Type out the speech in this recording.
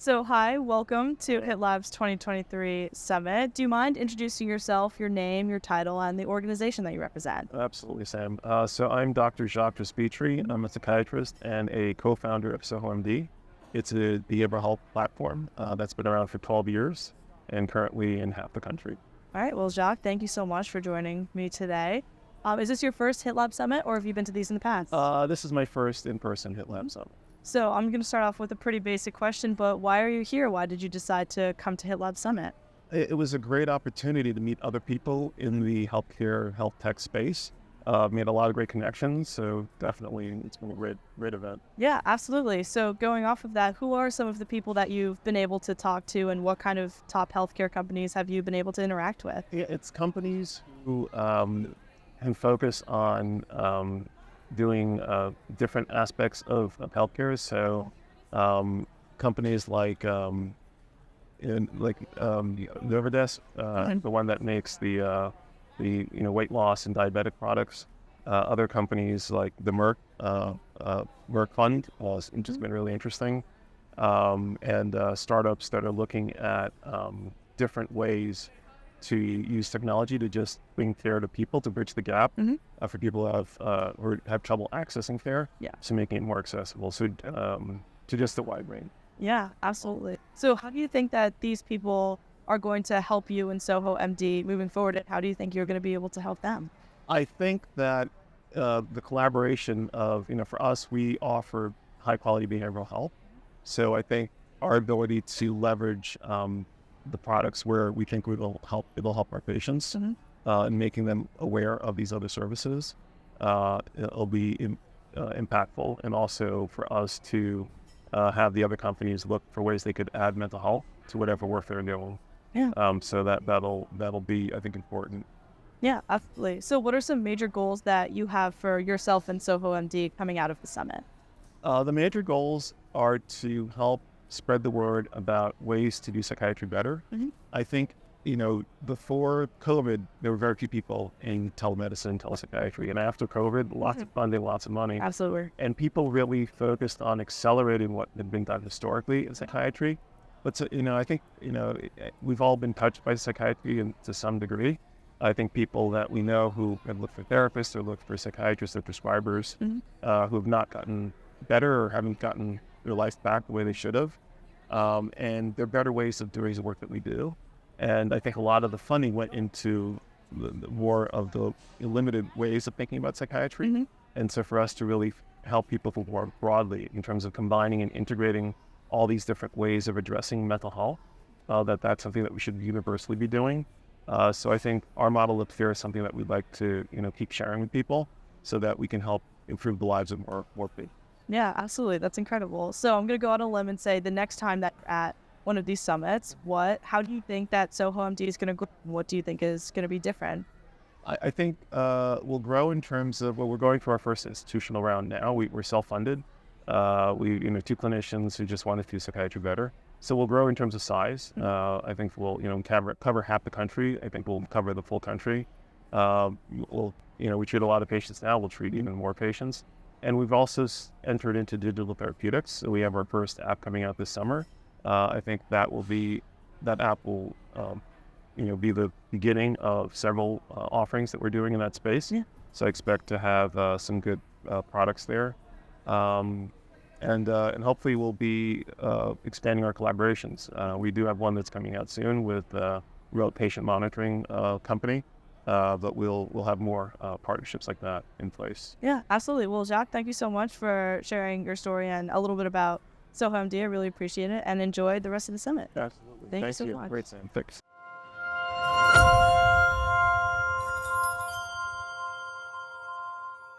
So, hi, welcome to HITLAB's 2023 Summit. Do you mind introducing yourself, your name, your title, and the organization that you represent? Absolutely, Sam. So I'm Dr. Jacques Jospitre. I'm a psychiatrist and a co-founder of SohoMD. It's a behavioral health platform that's been around for 12 years and currently in half the country. All right, well, Jacques, thank you so much for joining me today. Is this your first HITLAB Summit, or have you been to these in the past? This is my first in-person HITLAB Summit. So, I'm going to start off with a pretty basic question, but why are you here? Why did you decide to come to HITLAB Summit? It was a great opportunity to meet other people in the healthcare, health tech space. Made a lot of great connections, so definitely it's been a great event. Yeah, absolutely. So going off of that, who are some of the people that you've been able to talk to, and what kind of top healthcare companies have you been able to interact with? Yeah, it's companies who can focus on doing different aspects of healthcare. So companies like Novartis, the one that makes the weight loss and diabetic products. Other companies like the Merck Fund, which has been really interesting, and startups that are looking at different ways to use technology to just bring care to people, to bridge the gap for people who have trouble accessing care, to making it more accessible, so to just a wide range. Yeah, absolutely. So how do you think that these people are going to help you in SohoMD moving forward, and how do you think you're going to be able to help them? I think that the collaboration of, for us, we offer high quality behavioral health. So I think our ability to leverage the products where we think it'll help our patients and making them aware of these other services, it'll be impactful, and also for us to have the other companies look for ways they could add mental health to whatever work they're doing. Yeah. So that'll be, I think, important. Yeah, absolutely. So what are some major goals that you have for yourself and SohoMD coming out of the summit? The major goals are to help spread the word about ways to do psychiatry better. I think, before COVID, there were very few people in telemedicine, telepsychiatry. And after COVID, lots of funding, lots of money. Absolutely. And people really focused on accelerating what had been done historically in psychiatry. But, I think, we've all been touched by psychiatry to some degree. I think people that we know who have looked for therapists or looked for psychiatrists or prescribers who have not gotten better or haven't gotten their life back the way they should have. And there are better ways of doing the work that we do. And I think a lot of the funding went into more of the limited ways of thinking about psychiatry. And so for us to really help people think more broadly in terms of combining and integrating all these different ways of addressing mental health, that's something that we should universally be doing. So I think our model up here is something that we'd like to, keep sharing with people so that we can help improve the lives of more people. Yeah, absolutely. That's incredible. So I'm going to go on a limb and say the next time that you're at one of these summits, how do you think that SohoMD is going to grow? What do you think is going to be different? I think we'll grow in terms of, we're going for our first institutional round now. We're self-funded. We, two clinicians who just want to do psychiatry better. So we'll grow in terms of size. I think we'll, cover half the country. I think we'll cover the full country. We treat a lot of patients now. We'll treat even more patients. And we've also entered into digital therapeutics. So we have our first app coming out this summer. I think that app will, be the beginning of several offerings that we're doing in that space. Yeah. So I expect to have some good products there. And hopefully we'll be expanding our collaborations. We do have one that's coming out soon with a remote patient monitoring company. But we'll have more partnerships like that in place. Yeah, absolutely. Well, Jacques, thank you so much for sharing your story and a little bit about SohoMD. I really appreciate it, and enjoy the rest of the summit. Absolutely. Thank you so much. Great, Sam. Thanks.